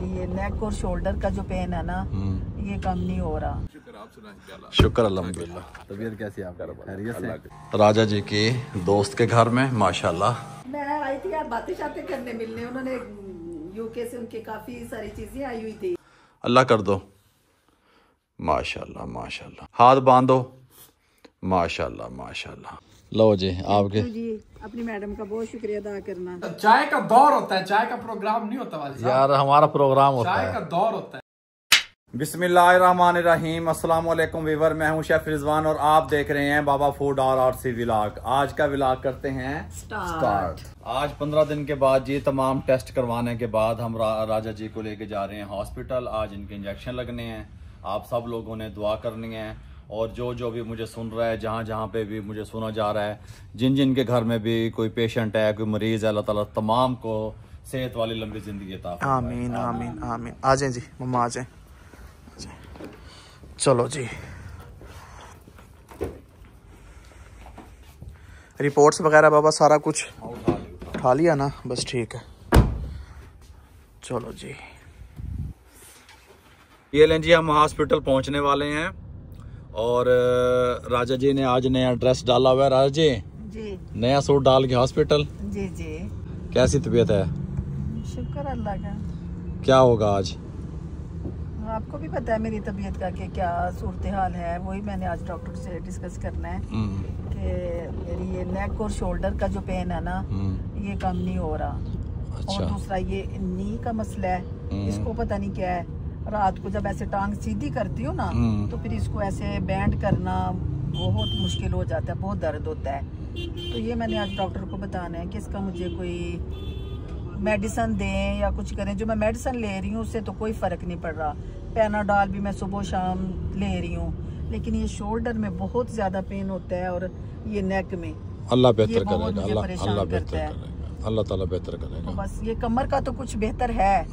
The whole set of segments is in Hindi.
मेरी ये नेक और शोल्डर का जो पेन है ना, ये कम नहीं हो रहा। शुक्र अल्हम्दुलिल्लाह। तबीयत कैसी है आपका? खैरियत से? राजा जी के दोस्त के घर में माशाल्लाह। मैं आई थी यार बातें शातें करने मिलने, उन्होंने यूके से उनके काफी सारी चीजें आई हुई थी। अल्लाह कर दो। माशाल्लाह माशाल्लाह। हाथ बांधो। माशाल्लाह माशाल्लाह। लो जी आपके जी अपनी मैडम का बहुत शुक्रिया अदा करना। चाय का दौर होता है, चाय का प्रोग्राम नहीं होता वाली यार, हमारा प्रोग्राम होता है, चाय का दौर होता है। बिस्मिल्लाहिर्रहमानिर्रहीम। अस्सलाम वालेकुम वीवर, मैं हूं शेफ रिजवान और आप देख रहे हैं बाबा फूड RRC व्लॉग। आज का व्लॉग करते हैं स्टार्ट। आज 15 दिन के बाद जी तमाम टेस्ट करवाने के बाद हम राजा जी को लेके जा रहे हैं हॉस्पिटल। आज इनके इंजेक्शन लगने हैं। आप सब लोगों ने दुआ करनी है और जो भी मुझे सुन रहा है, जहाँ पे भी मुझे सुना जा रहा है, जिन के घर में भी कोई पेशेंट है, कोई मरीज है, अल्लाह ताला तमाम को सेहत वाली लंबी जिंदगी अता फरमाए। आमीन आमीन आमीन। आ जाए जी मम्मा, आ जाए। चलो जी, रिपोर्ट्स वगैरह बाबा सारा कुछ उठा लिया ना? बस ठीक है। चलो जी, ये लें जी, हम हॉस्पिटल पहुंचने वाले हैं और राजा जी ने आज नया ड्रेस डाला हुआ है। राजा जी नया सूट डाल के हॉस्पिटल। जी जी, कैसी तबीयत है? शुक्र अल्लाह का। क्या होगा आज? आपको भी पता है मेरी तबीयत का कि क्या सूरत हाल है, वही मैंने आज डॉक्टर से डिस्कस करना है कि मेरी ये नेक और शोल्डर का जो पेन है ना, ये कम नहीं हो रहा। अच्छा। और दूसरा ये नी का मसला है, इसको पता नहीं क्या है। रात को जब ऐसे टांग सीधी करती हूँ ना, तो फिर इसको ऐसे बैंड करना बहुत मुश्किल हो जाता है, बहुत दर्द होता है। तो ये मैंने आज डॉक्टर को बताना है कि इसका मुझे कोई मेडिसिन दें या कुछ करें। जो मैं मेडिसिन ले रही हूँ उससे तो कोई फ़र्क नहीं पड़ रहा। पैनाडॉल भी मैं सुबह शाम ले रही हूँ, लेकिन ये शोल्डर में बहुत ज़्यादा पेन होता है और ये नेक में। अल्लाह बेहतर करेगा, अल्लाह बेहतर करेगा, अल्लाह ताला बेहतर करेगा। तो बस ये कमर का तो कुछ बेहतर है,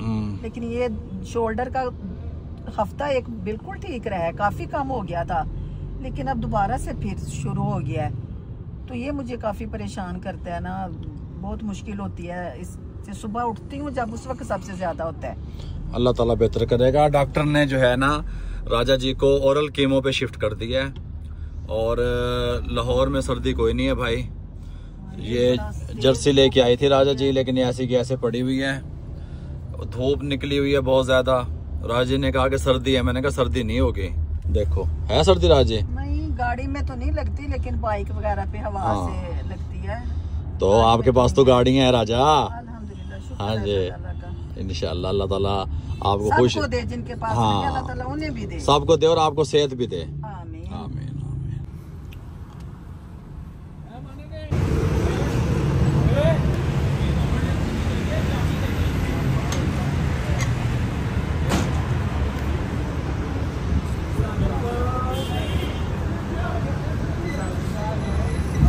लेकिन ये शोल्डर का हफ्ता एक बिल्कुल ठीक रहा है, काफ़ी कम हो गया था, लेकिन अब दोबारा से फिर शुरू हो गया है। तो ये मुझे काफ़ी परेशान करता है ना, बहुत मुश्किल होती है। इससे सुबह उठती हूँ जब, उस वक्त सबसे ज़्यादा होता है। अल्लाह ताला बेहतर करेगा। डॉक्टर ने जो है ना राजा जी को ओरल कीमो पे शिफ्ट कर दिया है और लाहौर में सर्दी कोई नहीं है भाई। ये जर्सी लेके आई थी राजा जी, लेकिन ऐसी की ऐसे पड़ी हुई है, धूप निकली हुई है बहुत ज्यादा। राजा जी ने कहा कि सर्दी है, मैंने कहा सर्दी नहीं होगी। देखो है सर्दी राजा जी? नहीं, गाड़ी में तो नहीं लगती, लेकिन बाइक वगैरह पे हवा से लगती है। तो आपके पास तो गाड़ियां हैं राजा। अल्हम्दुलिल्लाह, शुक्र हाँ है जी, अल्लाह का। इंशाल्लाह अल्लाह ताला आपको खुश दे, जिनके पास हाँ, नहीं, अल्लाह ताला उन्हें भी दे, सबको दे और आपको सेहत भी दे। आमीन आमीन आमीन।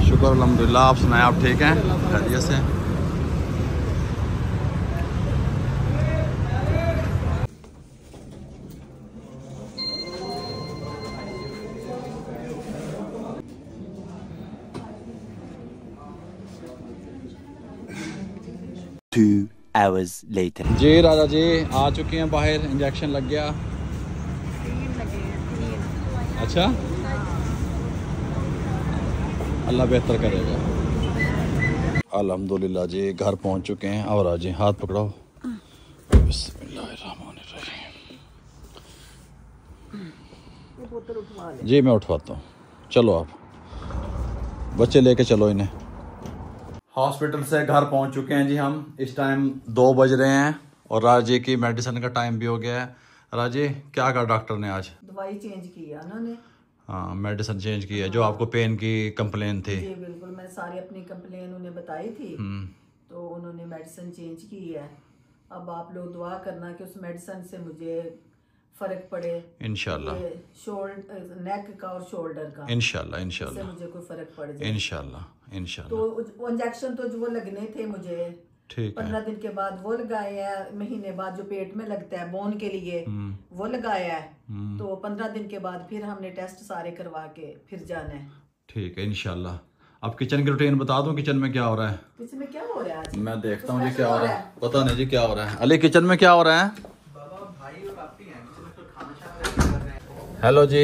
शुक्र अल्हम्दुलिल्लाह। आप सुनाए, आप ठीक हैं? खैरियत से? Two hours later. जी राजा जी आ चुके हैं बाहर, इंजेक्शन लग गया। अच्छा, अल्लाह बेहतर करेगा। अल्हम्दुलिल्लाह जी घर पहुंच चुके हैं। और आज हाथ पकड़ो। बिस्मिल्लाहिर्रहमानिर्रहीम। जी मैं उठवाता हूँ, चलो आप बच्चे लेके चलो इन्हें। हॉस्पिटल से घर पहुंच चुके हैं जी हम। इस टाइम 2 बज रहे हैं और राजा जी की मेडिसिन का टाइम भी हो गया है। राजा जी क्या कहा डॉक्टर ने आज? दवाई चेंज की है उन्होंने। हाँ, मेडिसिन चेंज की है। जो आपको पेन की कंप्लेन थी? जी बिल्कुल, मैं सारी अपनी कंप्लेन उन्हें बताई थी, तो उन्होंने मेडिसिन चेंज की है। अब आप लोग दुआ करना कि उस मेडिसिन से मुझे फर्क पड़े इंशाल्लाह। नेक का और शोल्डर का इंशाल्लाह इंशाल्लाह मुझे कोई फर्क पड़ जाए इंशाल्लाह इंशाल्लाह। तो इंजेक्शन तो जो लगने थे मुझे ठीक है। 15 दिन के बाद वो लगाए हैं, महीने बाद जो पेट में लगता है बोन के लिए वो लगाया है। तो 15 दिन के बाद फिर हमने टेस्ट सारे करवा के फिर जाना है। ठीक है इंशाल्लाह। अब किचन की रूटीन बता दूं, किचन में क्या हो रहा है? किचन में क्या हो रहा है आज? मैं देखता हूँ जी क्या हो रहा है। पता नहीं जी क्या हो रहा है। अली किचन में क्या हो रहा है? हेलो जी,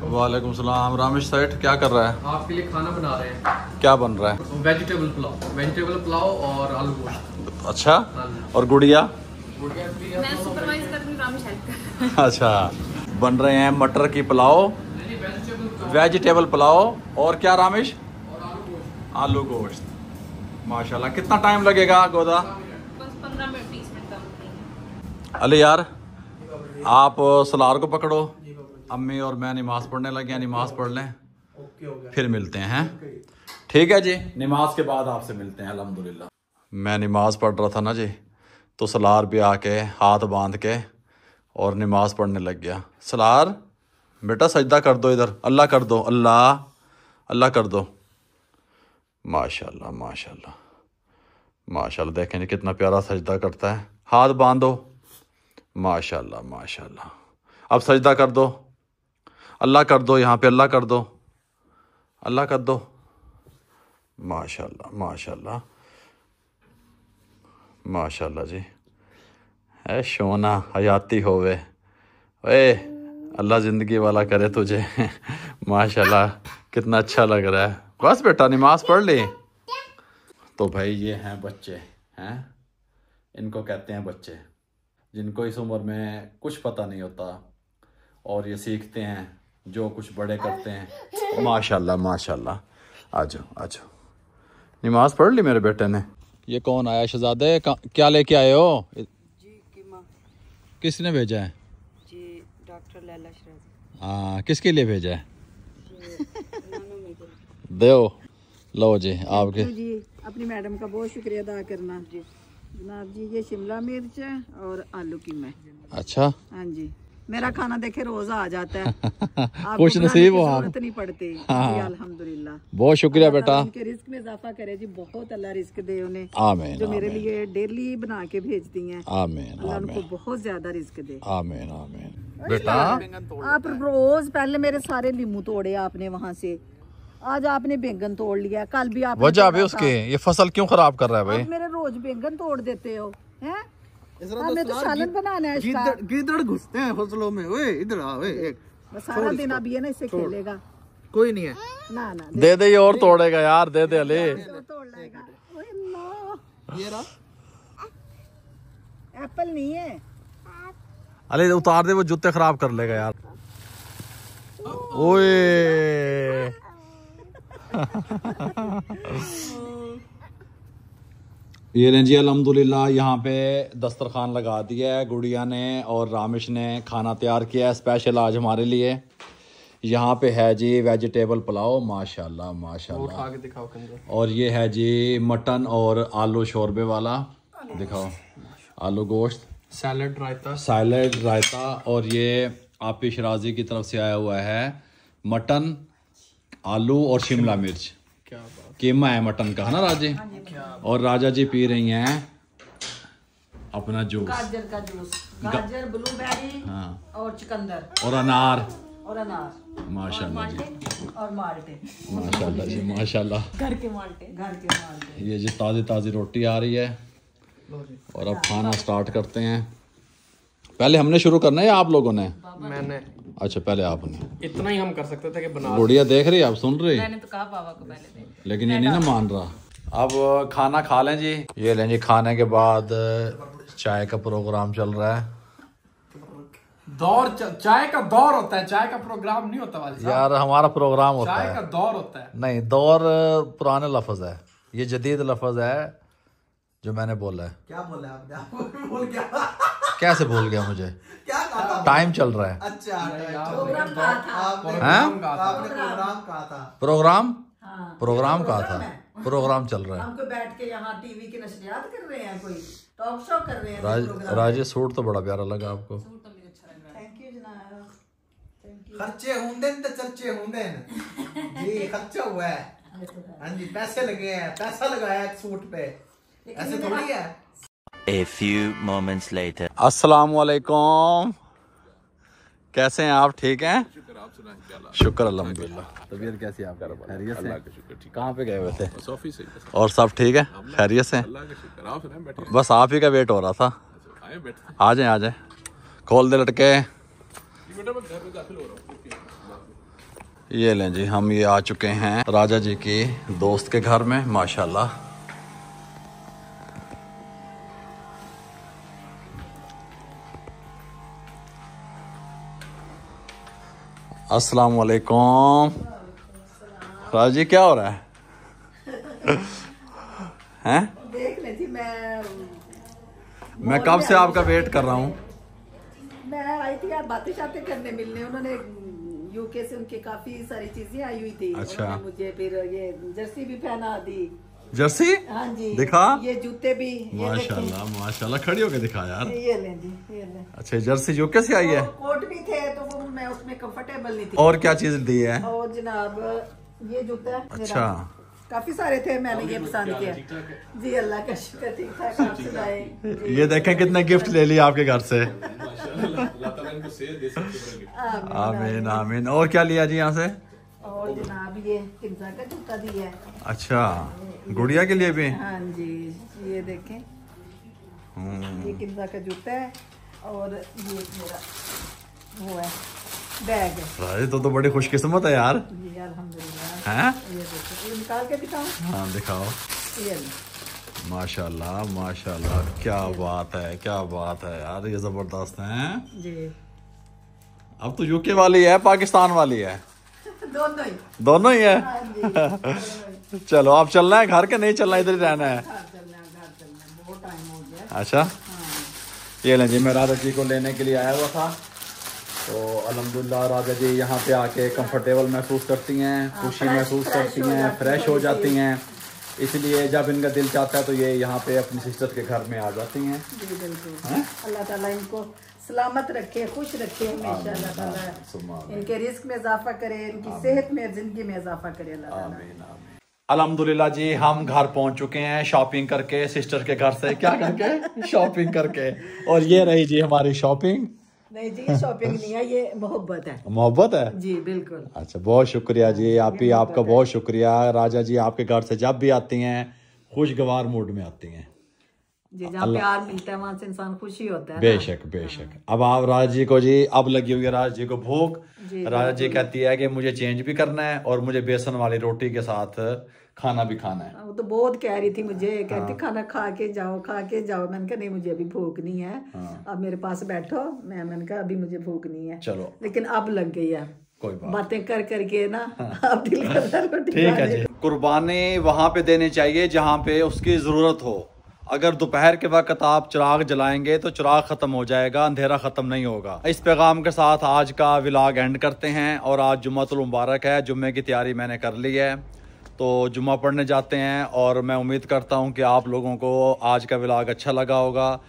वालेकुम सलाम। रामेश सेठ क्या कर रहा है? आपके लिए खाना बना रहे हैं। क्या बन रहा है? वेजिटेबल पुलाव और आलू गोश्त। अच्छा, और गुड़िया? मैं सुपरवाइज कर रही हूं, रामेश हेल्प कर। अच्छा, बन रहे हैं मटर की पुलाव, वेजिटेबल पुलाव और क्या रामेश? आलू गोश्त। माशाल्लाह। कितना टाइम लगेगा गोदा? बस 15 मिनट 20 मिनट का। अली यार, आप सलार को पकड़ो, अम्मी और मैं नमाज पढ़ने लगे हैं, नमाज पढ़ लें फिर मिलते हैं। ठीक है जी, नमाज के बाद आपसे मिलते हैं अल्हम्दुलिल्लाह। मैं नमाज पढ़ रहा था ना जी, तो सलार भी आके हाथ बांध के और नमाज पढ़ने लग गया। सलार बेटा सजदा कर दो, इधर अल्लाह कर दो, अल्लाह अल्लाह कर दो। माशाल्लाह माशाल्लाह माशाल्लाह, देखें जी कितना प्यारा सजदा करता है। हाथ बांधो, माशाल्लाह माशाल्लाह। अब सजदा कर दो, अल्लाह कर दो, यहाँ पे अल्लाह कर दो, अल्लाह कर दो। माशाल्लाह माशाल्लाह माशाल्लाह जी। है शोना हयाती होवे, ओए अल्लाह ज़िंदगी वाला करे तुझे। माशाल्लाह कितना अच्छा लग रहा है। बस बेटा नमाज पढ़ ली। तो भाई ये हैं बच्चे, हैं इनको कहते हैं बच्चे, जिनको इस उम्र में कुछ पता नहीं होता और ये सीखते हैं जो कुछ बड़े करते हैं। माशाल्लाह माशाल्लाह। आ जाओ आ जाओ। नमाज पढ़ ली मेरे बेटे ने। ये कौन आया शहजादे? क्या लेके आए हो? जी की माँ। किसने भेजा है? जी डॉक्टर लैला शराजी। हाँ, किसके लिए भेजा है? दो लो जी आपके। जी अपनी मैडम का बहुत शुक्रिया अदा करना जी। जनाब जी ये शिमला मिर्च है और आलू की मैं। अच्छा, हाँ जी, मेरा खाना देखे रोज आ जाता है। खुश नसीब हो आप। जरूरत नहीं पड़ती। हाँ। जी अल्हम्दुलिल्लाह। बहुत शुक्रिया बेटा। उनके रिस्क में इजाफा करे जी, बहुत अल्लाह रिस्क दे उन्हें, आमीन जो मेरे आमीन लिए डेली बना के भेजती हैं। आमीन अल्लाह उनको आमीन बहुत ज्यादा रिस्क दे। आमीन आमीन। बेटा आप रोज पहले मेरे सारे लीमू तोड़े आपने वहाँ से, आज आपने बैंगन तोड़ लिया, कल भी आप वजह भी उसके, ये फसल क्यों खराब कर रहा है भाई? आप मेरे रोज बैंगन तोड़ देते हो हैं? हमें तो सालन बनाना है इसका। गिदड़ घुसते हैं फसलों में। ओए इधर आ, ओए एक बस सारा दिन अब ये ना इससे खेलेगा। कोई नहीं है। ना ना दे दे, ये और तोड़ेगा यार, दे दे अली। तो तोड़ लेगा। ओए अल्लाह, ये रहा एप्पल नहीं है। अली उतार दे, वो जूते खराब कर लेगा यार। ओए ये लें जी अल्हम्दुलिल्लाह, यहाँ पे दस्तरखान लगा दिया है। गुड़िया ने और रामेश ने खाना तैयार किया है स्पेशल आज हमारे लिए। यहाँ पे है जी वेजिटेबल पुलाव, माशाल्लाह माशाल्लाह। आगे दिखाओ कंजर। और ये है जी मटन और आलू शोरबे वाला, दिखाओ आलू गोश्त, सैलेड रायता। सैलेड रायता। और ये आपी शराजी की तरफ से आया हुआ है मटन, आलू और शिमला मिर्च। क्या बात। कीमा है मटन का, है ना राजी? और राजा जी पी रही हैं अपना जूस, गाजर का जूस, गाजर, ब्लूबेरी हाँ, और चुकंदर और अनार। और अनार माशाल्लाह जी और माल्टे। माशाल्लाह जी माशाल्लाह। घर के माल्टे। घर के माल्टे। ये जी ताज़ी ताज़ी रोटी आ रही है और अब खाना स्टार्ट करते हैं। पहले हमने शुरू करना है या आप लोगों ने? मैंने अच्छा पहले आपने। इतना ही हम कर सकते थे कि बना। गुड़िया देख रही है, आप सुन रही? मैंने तो कहा पापा को पहले दे। लेकिन ये नहीं ना मान रहा। अब खाना खा लें जी। ये लें जी, खाने के बाद चाय का प्रोग्राम चल रहा है। चाय का दौर होता है, चाय का प्रोग्राम नहीं होता वाले साहब। यार हमारा प्रोग्राम होता चाय है। का दौर होता है। नहीं, दौर पुराने लफ्ज है, ये जदीद लफ्ज है जो मैंने बोला है। क्या बोला आपने? आपको बोल गया। कैसे भूल गया मुझे? क्या कहा था? टाइम चल रहा है। अच्छा प्रोग्राम कहा था। आपने हैं? आपने प्रोग्राम कहा था। प्रोग्राम हाँ। प्रोग्राम कहा था, प्रोग्राम चल रहा है। हम कोई बैठ के यहाँ टीवी की नशरियात कर रहे हैं, कोई टॉक शो कर रहे हैं। राजेश सूट तो बड़ा प्यारा लगा आपको। थैंक यू जनाब, थैंक यू। खर्चे होंगे तो चर्चे होंगे जी। खर्चा हुआ है, हाँ जी, पैसे लगे हैं, पैसा लगाया है सूट पे, ऐसे थोड़ी है। A few moments later. अस्सलाम वालेकुम, कैसे हैं आप? ठीक हैं? शुक्र अल्हम्दुलिल्लाह। तबीयत कैसी है आपका? खैरियत से? कहाँ पे गए हुए थे? और सब ठीक है, खैरियत से? बस आप ही का वेट हो रहा था। आ जाए आ जाए। खोल दे लटके। ये लें जी, हम ये आ चुके हैं राजा जी की दोस्त के घर में माशाल्लाह। अस्सलाम वालेकुम। राजा जी क्या हो रहा है? हैं? देख ले जी, मैं कब से आपका वेट कर रहा हूँ। मैं आई थी यार बातें शातें करने मिलने, उन्होंने यूके से उनकी काफी सारी चीजें आई हुई थी। अच्छा। उन्होंने मुझे फिर ये जर्सी भी पहना दी। जर्सी? हाँ जी। दिखा? ये जूते भी। माशाल्लाह माशाल्लाह, खड़ी होके दिखा यार। ये लें जी, ये लें। अच्छा, जर्सी यूके से आई है। कोट भी थे तो वो मैं उसमें कंफर्टेबल नहीं थी। और क्या चीज दी है? और जनाब ये जूता। अच्छा, काफी सारे थे, मैंने ये पसंद किया जी। अल्लाह का शुक्र, ठीक ठाक आप सुनाए। ये देखें कितने गिफ्ट ले लिए आपके घर से। आमीन आमीन। और क्या लिया जी यहाँ से? और जनाब ये किंजा का जूता दिया है। अच्छा, गुड़िया के लिए भी? हाँ जी, ये देखें, ये किंजा का जूता है। और ये मेरा वो है बैग है। राजे तो बड़ी खुशकिस्मत है यार। जी अल्हम्दुलिल्लाह। हैं? ये देखो, ये निकाल के दिखाऊं? हाँ दिखाओ। ये लो। माशाल्लाह माशाल्लाह, क्या बात है, क्या बात है यार, ये जबरदस्त है जी। अब तो यूके वाली है, पाकिस्तान वाली है? दोनों ही। दोनों ही है। हाँ जी, दोनों ही। चलो, अब चलना है घर के नहीं चलना, इधर ही रहना है? घर चलना, बहुत टाइम हो गया। अच्छा, ये लें जी, मैं राजा जी को लेने के लिए आया हुआ था। तो अल्हम्दुलिल्लाह राजा जी यहाँ पे आके कंफर्टेबल महसूस करती हैं, खुशी महसूस करती हैं, फ्रेश हो जाती हैं। इसलिए जब इनका दिल चाहता है तो ये यहाँ पे अपनी सिस्टर के घर में आ जाती हैं। जी बिल्कुल। अल्लाह ताला इनको सलामत रखे, खुश रखे हमेशा। अल्लाह ताला इनके रिस्क में इजाफा करे, इनकी सेहत में, जिंदगी में इजाफा करे अल्लाह ताला। अल्हम्दुलिल्लाह जी, हम घर पहुँच चुके हैं शॉपिंग करके, सिस्टर के घर से क्या करके शॉपिंग करके। और ये रही जी हमारी शॉपिंग। नहीं जी, ये शॉपिंग नहीं है, ये मोहब्बत है। मोहब्बत है जी बिल्कुल। अच्छा, बहुत शुक्रिया जी, आपका बहुत शुक्रिया। राजा जी आपके घर से जब भी आती हैं खुशगवार मूड में आती हैं जी। जहाँ प्यार मिलता है वहाँ से इंसान खुशी होता है। बेशक बेशक। अब आप राजा जी को जी अब लगी हुई है राजा जी को भूख। राजा जी कहती है कि मुझे चेंज भी करना है और मुझे बेसन वाली रोटी के साथ खाना भी खाना है। वो तो बहुत कह रही थी मुझे, कहती खाना खा के जाओ, खा के जाओ। मैंने कहा नहीं, मुझे अभी भूख नहीं है। अब मेरे पास बैठो। मैंने कहा अभी मुझे भूख नहीं है। चलो, लेकिन अब लग गई है, कोई बात बातें कर करके ना। अब दिल करता है रोटी ठीक है खाने जी। कुर्बानी वहां पे देनी चाहिए जहां पे उसकी जरूरत हो। अगर दोपहर के वक्त आप चिराग जलाएंगे तो चिराग खत्म हो जाएगा, अंधेरा खत्म नहीं होगा। इस पैगाम के साथ आज का व्लॉग एंड करते हैं। और आज जुम्मतुल मुबारक है, जुम्मे की तैयारी मैंने कर ली है, तो जुम्मा पढ़ने जाते हैं। और मैं उम्मीद करता हूं कि आप लोगों को आज का व्लॉग अच्छा लगा होगा।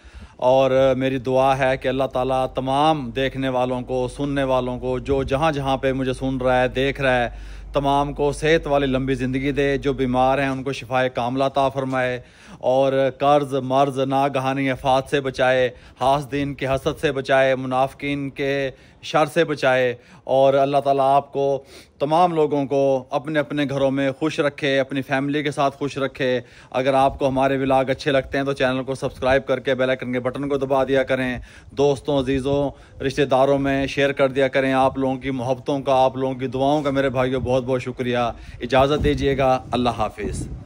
और मेरी दुआ है कि अल्लाह ताला तमाम देखने वालों को, सुनने वालों को, जो जहाँ जहाँ पे मुझे सुन रहा है, देख रहा है, तमाम को सेहत वाली लंबी ज़िंदगी दे। जो बीमार हैं उनको शिफाए कामला अता फरमाए। और कर्ज मर्ज नागहानी आफात से बचाए, हासदीन के हसद से बचाए, मुनाफिकीन के शर से बचाए। और अल्लाह ताला आपको तमाम लोगों को अपने अपने घरों में खुश रखे, अपनी फैमिली के साथ खुश रखे। अगर आपको हमारे व्लॉग अच्छे लगते हैं तो चैनल को सब्सक्राइब करके बेल आइकन के बटन को दबा दिया करें। दोस्तों, अजीज़ों, रिश्तेदारों में शेयर कर दिया करें। आप लोगों की मोहब्बतों का, आप लोगों की दुआओं का मेरे भाइयों बहुत बहुत शुक्रिया। इजाज़त दीजिएगा। अल्लाह हाफिज़।